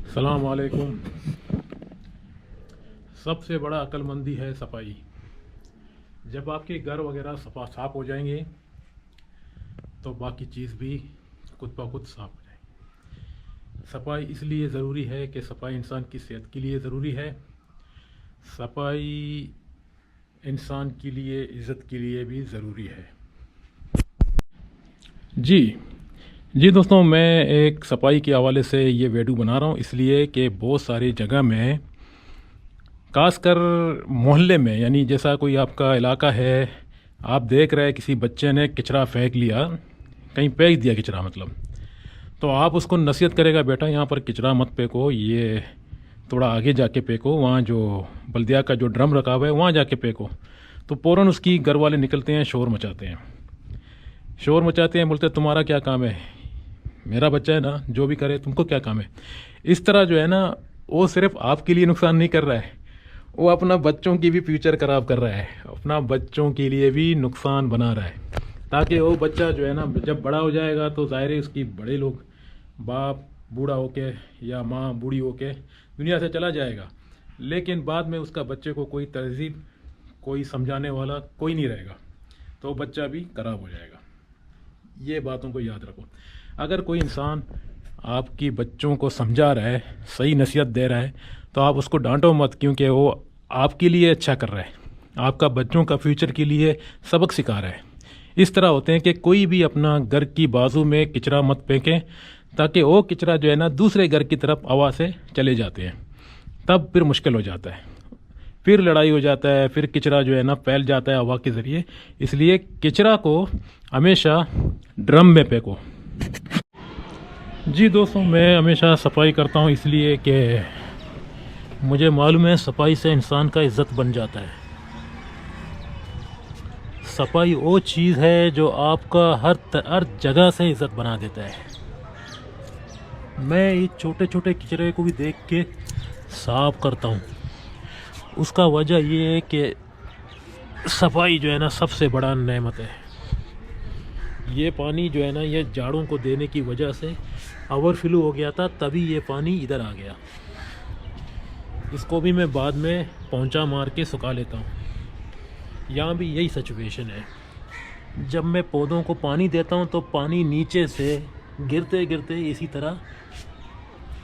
सलाम वालेकुम। सबसे बड़ा अक्लमंदी है सफाई। जब आपके घर वगैरह साफ हो जाएंगे तो बाकी चीज़ भी खुद ब खुद साफ हो जाएंगी। सफाई इसलिए ज़रूरी है कि सफाई इंसान की सेहत के लिए ज़रूरी है। सफाई इंसान के लिए इज़्ज़त के लिए भी ज़रूरी है। जी जी दोस्तों, मैं एक सफाई के हवाले से ये वीडियो बना रहा हूँ इसलिए कि बहुत सारी जगह में, खासकर मोहल्ले में, यानी जैसा कोई आपका इलाका है, आप देख रहे हैं किसी बच्चे ने कचरा फेंक लिया, कहीं फेंक दिया कचरा मतलब, तो आप उसको नसीहत करेगा, बेटा यहाँ पर कचरा मत फेंको, ये थोड़ा आगे जाके फेंको, वहाँ जो बल्दिया का जो ड्रम रखा हुआ है वहाँ जाके फेंको। तो फ़ौरन उसकी घर वाले निकलते हैं, शोर मचाते हैं, बोलते हैं तुम्हारा क्या काम है, मेरा बच्चा है ना, जो भी करे तुमको क्या काम है। इस तरह जो है ना, वो सिर्फ आपके लिए नुकसान नहीं कर रहा है, वो अपना बच्चों की भी फ्यूचर ख़राब कर रहा है, अपना बच्चों के लिए भी नुकसान बना रहा है, ताकि वो बच्चा जो है ना जब बड़ा हो जाएगा तो ज़ाहिर है उसकी बड़े लोग, बाप बूढ़ा होके या माँ बूढ़ी होके दुनिया से चला जाएगा, लेकिन बाद में उसका बच्चे को कोई तहजीब, कोई समझाने वाला कोई नहीं रहेगा, तो बच्चा भी ख़राब हो जाएगा। ये बातों को याद रखो। अगर कोई इंसान आपकी बच्चों को समझा रहा है, सही नसीहत दे रहा है, तो आप उसको डांटो मत, क्योंकि वो आपके लिए अच्छा कर रहा है, आपका बच्चों का फ्यूचर के लिए सबक सिखा रहा है। इस तरह होते हैं कि कोई भी अपना घर की बाजू में कचरा मत फेंकें, ताकि वो कचरा जो है ना दूसरे घर की तरफ हवा से चले जाते हैं, तब फिर मुश्किल हो जाता है, फिर लड़ाई हो जाता है, फिर कचरा जो है ना फैल जाता है हवा के ज़रिए। इसलिए कचरा को हमेशा ड्रम में फेंको। जी दोस्तों, मैं हमेशा सफाई करता हूँ इसलिए कि मुझे मालूम है सफाई से इंसान का इज़्ज़त बन जाता है। सफाई वो चीज़ है जो आपका हर जगह से इज़्ज़त बना देता है। मैं ये छोटे छोटे कचरे को भी देख के साफ करता हूँ। उसका वजह ये है कि सफाई जो है ना सबसे बड़ा नेमत है। ये पानी जो है ना, ये झाड़ों को देने की वजह से ओवरफ्लो हो गया था, तभी ये पानी इधर आ गया। इसको भी मैं बाद में पोंछा मार के सुखा लेता हूँ। यहाँ भी यही सिचुएशन है। जब मैं पौधों को पानी देता हूँ तो पानी नीचे से गिरते गिरते इसी तरह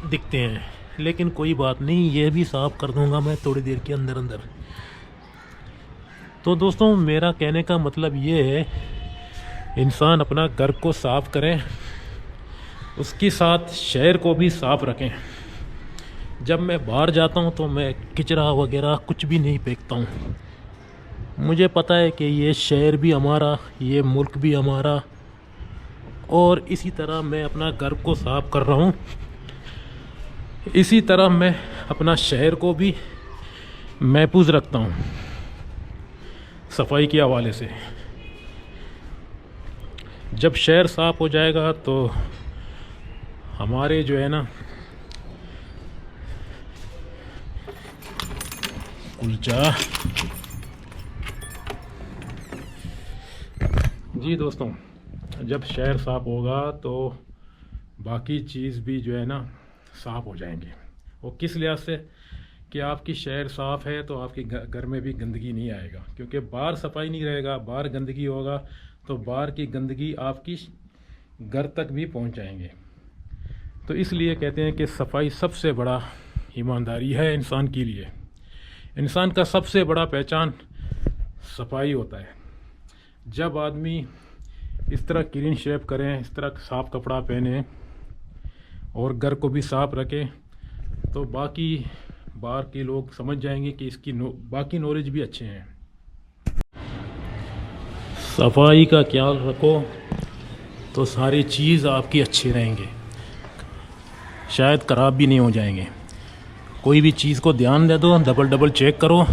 दिखते हैं, लेकिन कोई बात नहीं, ये भी साफ़ कर दूंगा मैं थोड़ी देर के अंदर अंदर। तो दोस्तों, मेरा कहने का मतलब ये है, इंसान अपना घर को साफ़ करें, उसके साथ शहर को भी साफ़ रखें। जब मैं बाहर जाता हूँ तो मैं कचरा वगैरह कुछ भी नहीं फेंकता हूँ। मुझे पता है कि ये शहर भी हमारा, ये मुल्क भी हमारा, और इसी तरह मैं अपना घर को साफ़ कर रहा हूँ। इसी तरह मैं अपना शहर को भी महफूज रखता हूँ सफाई के हवाले से। जब शहर साफ़ हो जाएगा तो हमारे जो है ना कुलचा। जी दोस्तों, जब शहर साफ़ होगा तो बाकी चीज़ भी जो है ना साफ़ हो जाएंगे। वो किस लिहाज से कि आपकी शहर साफ़ है तो आपके घर में भी गंदगी नहीं आएगा, क्योंकि बाहर सफाई नहीं रहेगा, बाहर गंदगी होगा तो बाहर की गंदगी आपकी घर तक भी पहुंच जाएंगे। तो इसलिए कहते हैं कि सफाई सबसे बड़ा ईमानदारी है इंसान के लिए। इंसान का सबसे बड़ा पहचान सफाई होता है। जब आदमी इस तरह क्लीन शेव करें, इस तरह साफ़ कपड़ा पहने और घर को भी साफ़ रखें, तो बाकी बाहर के लोग समझ जाएंगे कि इसकी बाकी नॉलेज भी अच्छे हैं। सफाई का ख्याल रखो तो सारी चीज़ आपकी अच्छी रहेंगे, शायद ख़राब भी नहीं हो जाएंगे। कोई भी चीज़ को ध्यान दे दो, डबल चेक करो।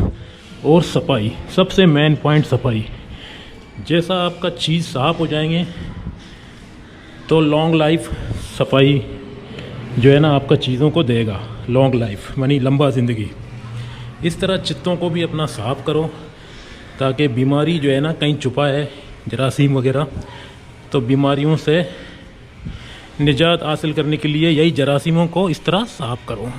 और सफाई, सबसे मेन पॉइंट सफाई। जैसा आपका चीज़ साफ़ हो जाएंगे तो लॉन्ग लाइफ सफाई जो है ना आपका चीज़ों को देगा, लॉन्ग लाइफ यानी लंबा ज़िंदगी। इस तरह चित्तों को भी अपना साफ़ करो, ताकि बीमारी जो है ना कहीं छुपा है, जरासीम वगैरह, तो बीमारियों से निजात हासिल करने के लिए यही जरासीमों को इस तरह साफ करो।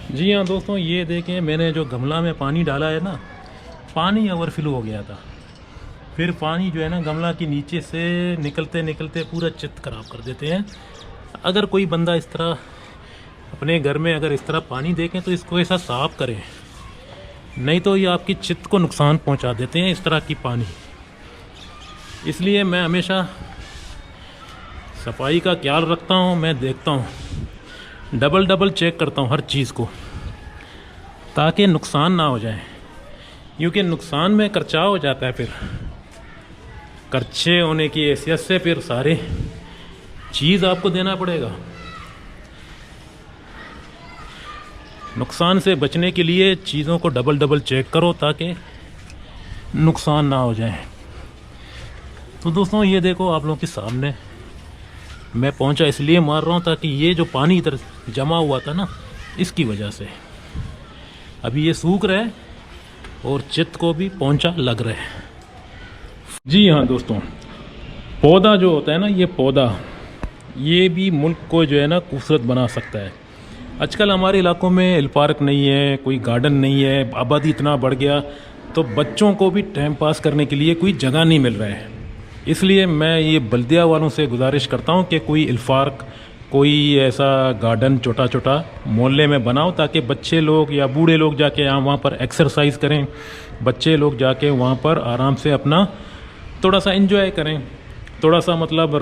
जी हाँ दोस्तों, ये देखें मैंने जो गमला में पानी डाला है ना, पानी ओवरफ्लो हो गया था। फिर पानी जो है ना गमला के नीचे से निकलते निकलते पूरा चित्त ख़राब कर देते हैं। अगर कोई बंदा इस तरह अपने घर में अगर इस तरह पानी देखें तो इसको ऐसा साफ करें, नहीं तो ये आपकी चित्त को नुकसान पहुंचा देते हैं इस तरह की पानी। इसलिए मैं हमेशा सफाई का ख्याल रखता हूं। मैं देखता हूं, डबल चेक करता हूं हर चीज़ को, ताकि नुकसान ना हो जाए, क्योंकि नुकसान में खर्चा हो जाता है। फिर खर्चे होने की हैसियत से फिर सारे चीज़ आपको देना पड़ेगा। नुकसान से बचने के लिए चीज़ों को डबल चेक करो ताकि नुकसान ना हो जाए। तो दोस्तों ये देखो आप लोगों के सामने मैं पहुंचा इसलिए मार रहा हूं ताकि ये जो पानी इधर जमा हुआ था ना, इसकी वजह से अभी ये सूख रहा है और चित्त को भी पहुंचा लग रहा है। जी हाँ दोस्तों, पौधा जो होता है ना, ये पौधा ये भी मुल्क को जो है ना खूबसूरत बना सकता है। आजकल हमारे इलाकों में हिल पार्क नहीं है, कोई गार्डन नहीं है, आबादी इतना बढ़ गया तो बच्चों को भी टाइम पास करने के लिए कोई जगह नहीं मिल रहा है। इसलिए मैं ये बल्दिया वालों से गुजारिश करता हूँ कि कोई हिल पार्क, कोई ऐसा गार्डन छोटा छोटा मोहल्ले में बनाओ, ताकि बच्चे लोग या बूढ़े लोग जाके यहाँ वहाँ पर एक्सरसाइज करें, बच्चे लोग जाके वहाँ पर आराम से अपना थोड़ा सा एंजॉय करें, थोड़ा सा मतलब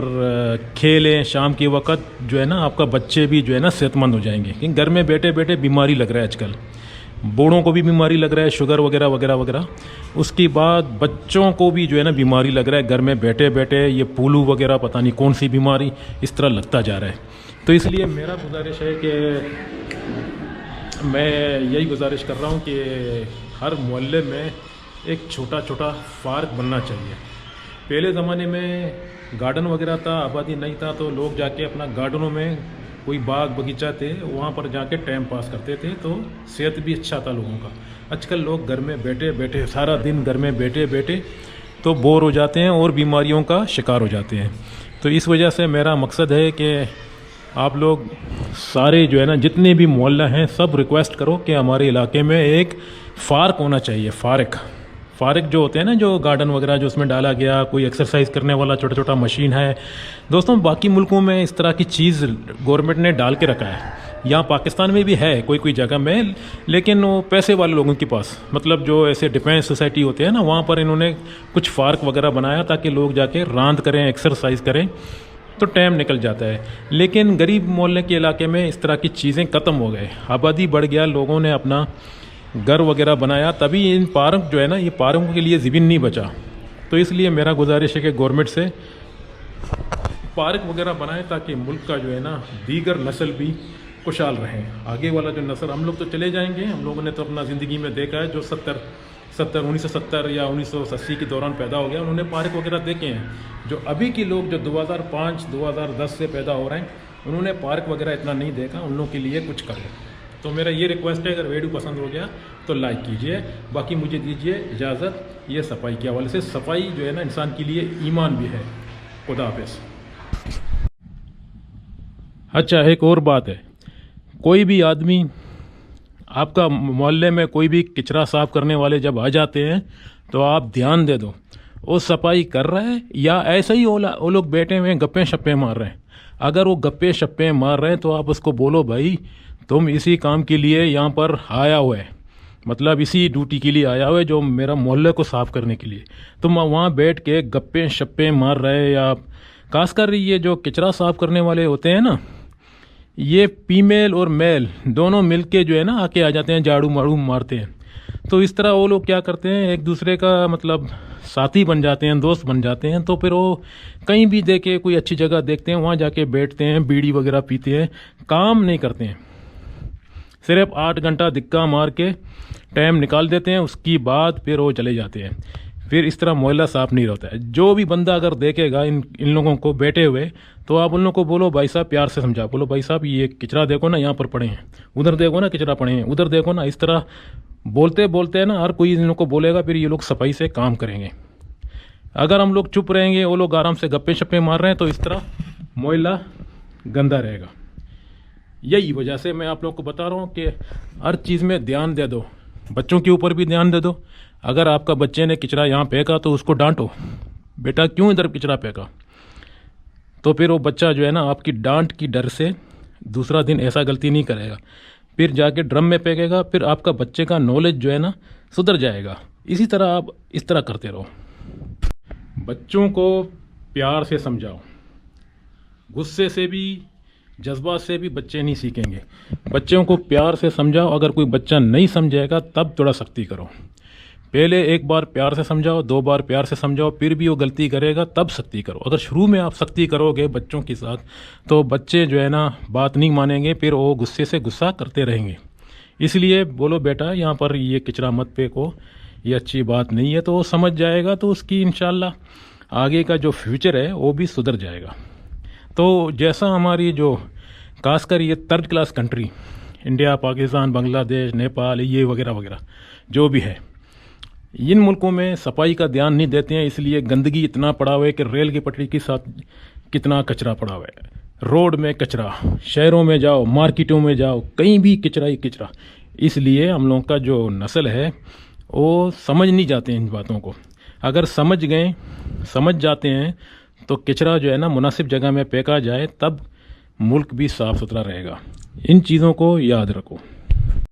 खेलें। शाम के वक्त जो है ना आपका बच्चे भी जो है ना सेहतमंद हो जाएंगे, क्योंकि घर में बैठे बैठे बीमारी लग रहा है आजकल, बूढ़ों को भी बीमारी लग रहा है, शुगर वगैरह वगैरह वगैरह। उसके बाद बच्चों को भी जो है ना बीमारी लग रहा है, घर में बैठे बैठे ये पुलू वगैरह पता नहीं कौन सी बीमारी इस तरह लगता जा रहा है। तो इसलिए मेरा गुजारिश है कि मैं यही गुजारिश कर रहा हूँ कि हर मोहल्ले में एक छोटा छोटा पार्क बनना चाहिए। पहले ज़माने में गार्डन वगैरह था, आबादी नहीं था, तो लोग जाके अपना गार्डनों में कोई बाग बगीचा थे वहाँ पर जाके टाइम पास करते थे, तो सेहत भी अच्छा था लोगों का। आजकल लोग घर में बैठे बैठे सारा दिन घर में बैठे बैठे तो बोर हो जाते हैं और बीमारियों का शिकार हो जाते हैं। तो इस वजह से मेरा मकसद है कि आप लोग सारे जो है ना जितने भी मोहल्ला हैं सब रिक्वेस्ट करो कि हमारे इलाके में एक पार्क होना चाहिए। पार्क जो होते हैं ना, जो गार्डन वगैरह जो उसमें डाला गया, कोई एक्सरसाइज करने वाला छोटा छोटा मशीन है। दोस्तों बाकी मुल्कों में इस तरह की चीज़ गवर्नमेंट ने डाल के रखा है, यहाँ पाकिस्तान में भी है कोई कोई जगह में, लेकिन वो पैसे वाले लोगों के पास, मतलब जो ऐसे डिफेंस सोसाइटी होते हैं ना, वहाँ पर इन्होंने कुछ पार्क वगैरह बनाया ताकि लोग जाके रांद करें, एक्सरसाइज करें, तो टाइम निकल जाता है। लेकिन गरीब मोहल्ले के इलाके में इस तरह की चीज़ें ख़त्म हो गए, आबादी बढ़ गया, लोगों ने अपना घर वगैरह बनाया, तभी इन पार्क जो है ना, ये पार्कों के लिए ज़मीन नहीं बचा। तो इसलिए मेरा गुजारिश है कि गवर्नमेंट से पार्क वगैरह बनाए ताकि मुल्क का जो है ना दीगर नस्ल भी खुशहाल रहें। आगे वाला जो नस्ल, हम लोग तो चले जाएंगे, हम लोगों ने तो अपना ज़िंदगी में देखा है, जो 1970 या 1980 के दौरान पैदा हो गया, उन्होंने पार्क वगैरह देखे हैं। जो अभी के लोग जो 2005 2010 से पैदा हो रहे हैं, उन्होंने पार्क वगैरह इतना नहीं देखा, उन लोगों के लिए कुछ करें। तो मेरा ये रिक्वेस्ट है, अगर वीडियो पसंद हो गया तो लाइक कीजिए, बाकी मुझे दीजिए इजाज़त। ये सफाई के हवाले से, सफाई जो है ना इंसान के लिए ईमान भी है। खुदा हाफिज़। अच्छा, एक और बात है, कोई भी आदमी आपका मोहल्ले में कोई भी कचरा साफ़ करने वाले जब आ जाते हैं तो आप ध्यान दे दो वो सफाई कर रहा है या ऐसे ही वो लोग बैठे हुए गप्पे शप्पे मार रहे हैं। अगर वो गप्पे शप्पे मार रहे हैं तो आप उसको बोलो, भाई तुम इसी काम के लिए यहाँ पर आया हुआ है, मतलब इसी ड्यूटी के लिए आया हुआ है जो मेरा मोहल्ले को साफ़ करने के लिए। तुम वहाँ बैठ के गप्पे शप्पे मार रहे, या खासकर ये जो कचरा साफ़ करने वाले होते हैं ना, ये फीमेल और मेल दोनों मिलके जो है ना आके आ जाते हैं, झाड़ू माड़ू मारते हैं। तो इस तरह वो लोग क्या करते हैं, एक दूसरे का मतलब साथी बन जाते हैं, दोस्त बन जाते हैं। तो फिर वो कहीं भी देखे कोई अच्छी जगह देखते हैं, वहाँ जाके बैठते हैं, बीड़ी वगैरह पीते हैं, काम नहीं करते हैं, सिर्फ 8 घंटा दिक्का मार के टाइम निकाल देते हैं। उसकी बाद फिर वो चले जाते हैं। फिर इस तरह मोहल्ला साफ नहीं रहता है। जो भी बंदा अगर देखेगा इन लोगों को बैठे हुए, तो आप उन लोगों को बोलो भाई साहब, प्यार से समझा, बोलो भाई साहब ये कचरा देखो ना यहाँ पर पड़े हैं, उधर देखो ना कचरा पड़े हैं, उधर देखो ना। इस तरह बोलते बोलते है ना, हर कोई इन लोगों को बोलेगा, फिर ये लोग सफाई से काम करेंगे। अगर हम लोग चुप रहेंगे, वो लोग आराम से गप्पे शप्पे मार रहे हैं, तो इस तरह मोहल्ला गंदा रहेगा। यही वजह से मैं आप लोगों को बता रहा हूँ कि हर चीज़ में ध्यान दे दो, बच्चों के ऊपर भी ध्यान दे दो। अगर आपका बच्चे ने कचरा यहाँ फेंका तो उसको डांटो, बेटा क्यों इधर कचरा फेंका। तो फिर वो बच्चा जो है ना, आपकी डांट की डर से दूसरा दिन ऐसा गलती नहीं करेगा, फिर जाके ड्रम में फेंकेगा, फिर आपका बच्चे का नॉलेज जो है ना सुधर जाएगा। इसी तरह आप इस तरह करते रहो। बच्चों को प्यार से समझाओ, गुस्से से भी जज्बात से भी बच्चे नहीं सीखेंगे। बच्चों को प्यार से समझाओ। अगर कोई बच्चा नहीं समझेगा तब थोड़ा सख्ती करो। पहले एक बार प्यार से समझाओ, 2 बार प्यार से समझाओ, फिर भी वो गलती करेगा तब सख्ती करो। अगर शुरू में आप सख्ती करोगे बच्चों के साथ, तो बच्चे जो है ना बात नहीं मानेंगे, फिर वो गुस्से से गुस्सा करते रहेंगे। इसलिए बोलो बेटा यहाँ पर ये कचरा मत फेंको, ये अच्छी बात नहीं है, तो वो समझ जाएगा। तो उसकी इंशाल्लाह आगे का जो फ्यूचर है वो भी सुधर जाएगा। तो जैसा हमारी जो खासकर ये 3rd class country, India, Pakistan, Bangladesh, Nepal, ये वगैरह वगैरह जो भी है, इन मुल्कों में सफाई का ध्यान नहीं देते हैं। इसलिए गंदगी इतना पड़ा हुआ है कि रेल की पटरी के साथ कितना कचरा पड़ा हुआ है, रोड में कचरा, शहरों में जाओ, मार्केटों में जाओ, कहीं भी कचरा ही कचरा। इसलिए हम लोगों का जो नस्ल है वो समझ नहीं जाते इन बातों को। अगर समझ जाते हैं तो कचरा जो है ना मुनासिब जगह में फेंका जाए, तब मुल्क भी साफ़ सुथरा रहेगा। इन चीज़ों को याद रखो।